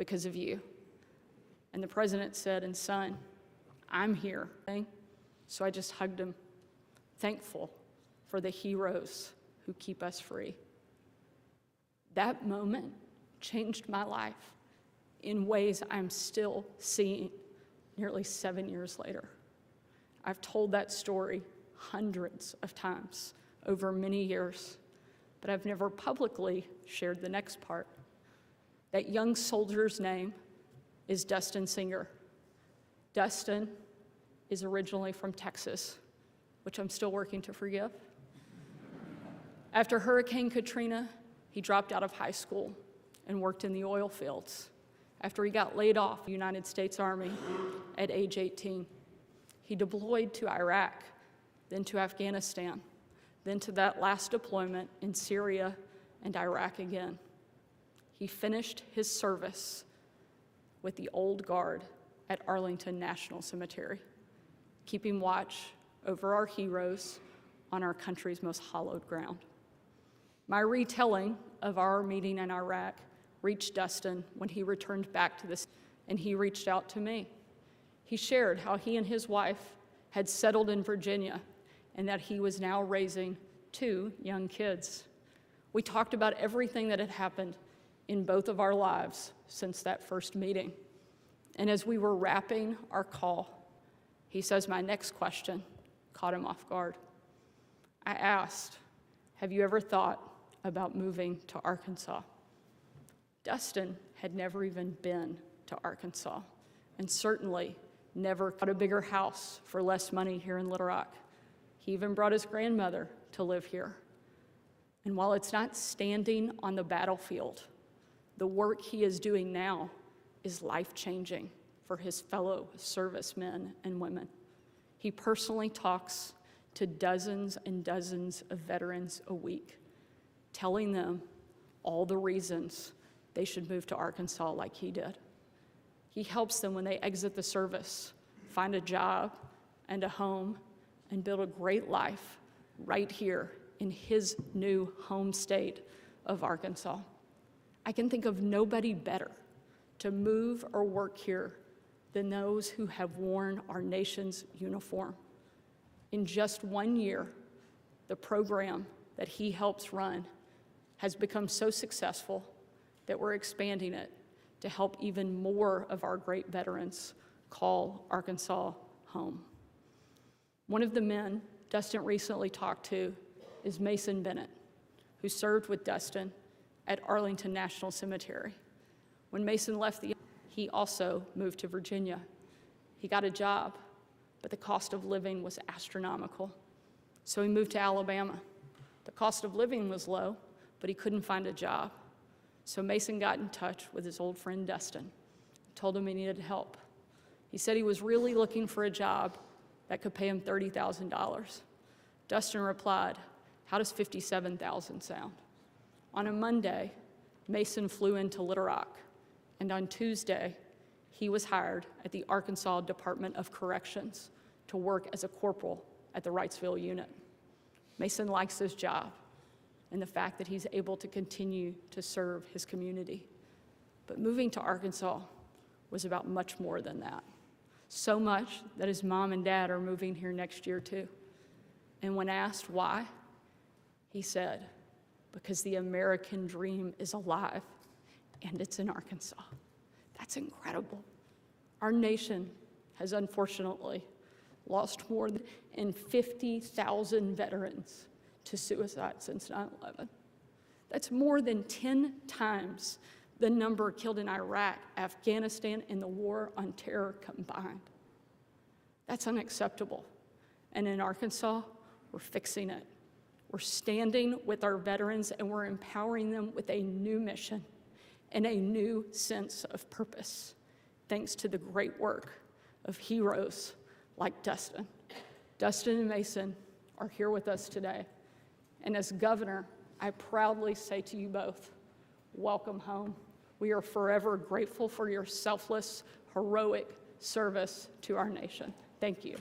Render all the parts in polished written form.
because of you. And the president said, and son, I'm here. So I just hugged him, thankful for the heroes who keep us free. That moment changed my life in ways I'm still seeing nearly 7 years later. I've told that story hundreds of times over many years, but I've never publicly shared the next part. That young soldier's name is Dustin Singer. Dustin is originally from Texas, which I'm still working to forgive. After Hurricane Katrina, he dropped out of high school and worked in the oil fields. After he got laid off the United States Army at age 18, he deployed to Iraq, then to Afghanistan, then to that last deployment in Syria and Iraq again. He finished his service with the Old Guard at Arlington National Cemetery, keeping watch over our heroes on our country's most hallowed ground. My retelling of our meeting in Iraq reached Dustin when he returned back to this, and he reached out to me. He shared how he and his wife had settled in Virginia and that he was now raising 2 young kids. We talked about everything that had happened in both of our lives since that first meeting. And as we were wrapping our call, he says my next question caught him off guard. I asked, have you ever thought about moving to Arkansas? Dustin had never even been to Arkansas, and certainly never got a bigger house for less money here in Little Rock. He even brought his grandmother to live here. And while it's not standing on the battlefield, the work he is doing now is life-changing for his fellow servicemen and women. He personally talks to dozens and dozens of veterans a week, telling them all the reasons they should move to Arkansas like he did. He helps them when they exit the service, find a job and a home, and build a great life right here in his new home state of Arkansas. I can think of nobody better to move or work here than those who have worn our nation's uniform. In just 1 year, the program that he helps run has become so successful that we're expanding it to help even more of our great veterans call Arkansas home. One of the men Dustin recently talked to is Mason Bennett, who served with Dustin at Arlington National Cemetery. When Mason left he also moved to Virginia. He got a job, but the cost of living was astronomical. So he moved to Alabama. The cost of living was low, but he couldn't find a job. So Mason got in touch with his old friend Dustin, told him he needed help. He said he was really looking for a job that could pay him $30,000. Dustin replied, how does $57,000 sound? On a Monday, Mason flew into Little Rock, and on Tuesday, he was hired at the Arkansas Department of Corrections to work as a corporal at the Wrightsville unit. Mason likes his job and the fact that he's able to continue to serve his community. But moving to Arkansas was about much more than that. So much that his mom and dad are moving here next year too. And when asked why, he said, because the American dream is alive and it's in Arkansas. That's incredible. Our nation has unfortunately lost more than 50,000 veterans to suicide since 9/11. That's more than 10 times the number killed in Iraq, Afghanistan, and the war on terror combined. That's unacceptable. And in Arkansas, we're fixing it. We're standing with our veterans and we're empowering them with a new mission and a new sense of purpose, thanks to the great work of heroes like Dustin. Dustin and Mason are here with us today. And as governor, I proudly say to you both, welcome home. We are forever grateful for your selfless, heroic service to our nation. Thank you.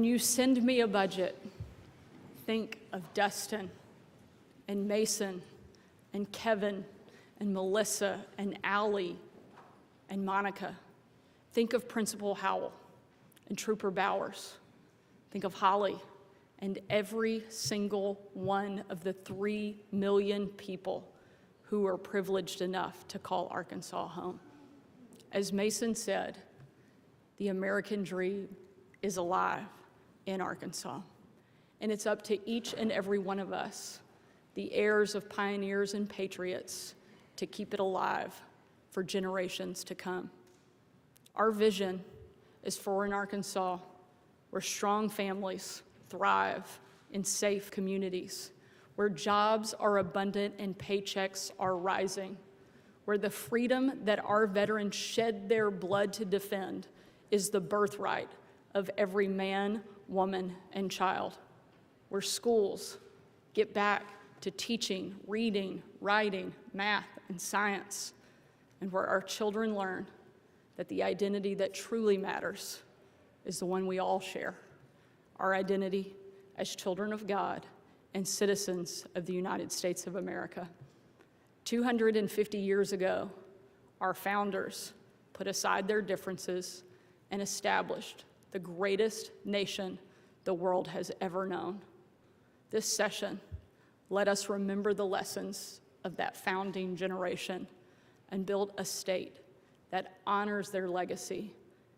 when you send me a budget, think of Dustin and Mason and Kevin and Melissa and Allie and Monica. Think of Principal Howell and Trooper Bowers. Think of Holly and every single one of the 3 million people who are privileged enough to call Arkansas home. As Mason said, the American dream is alive in Arkansas, and it's up to each and every one of us, the heirs of pioneers and patriots, to keep it alive for generations to come. Our vision is for an Arkansas where strong families thrive in safe communities, where jobs are abundant and paychecks are rising, where the freedom that our veterans shed their blood to defend is the birthright of every man, woman, and child, where schools get back to teaching, reading, writing, math, and science, and where our children learn that the identity that truly matters is the one we all share, our identity as children of God and citizens of the United States of America. 250 years ago, our founders put aside their differences and established the greatest nation the world has ever known. This session, let us remember the lessons of that founding generation and build a state that honors their legacy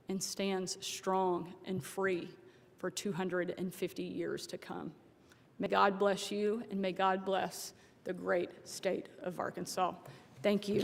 and stands strong and free for 250 years to come. May God bless you, and may God bless the great state of Arkansas. Thank you.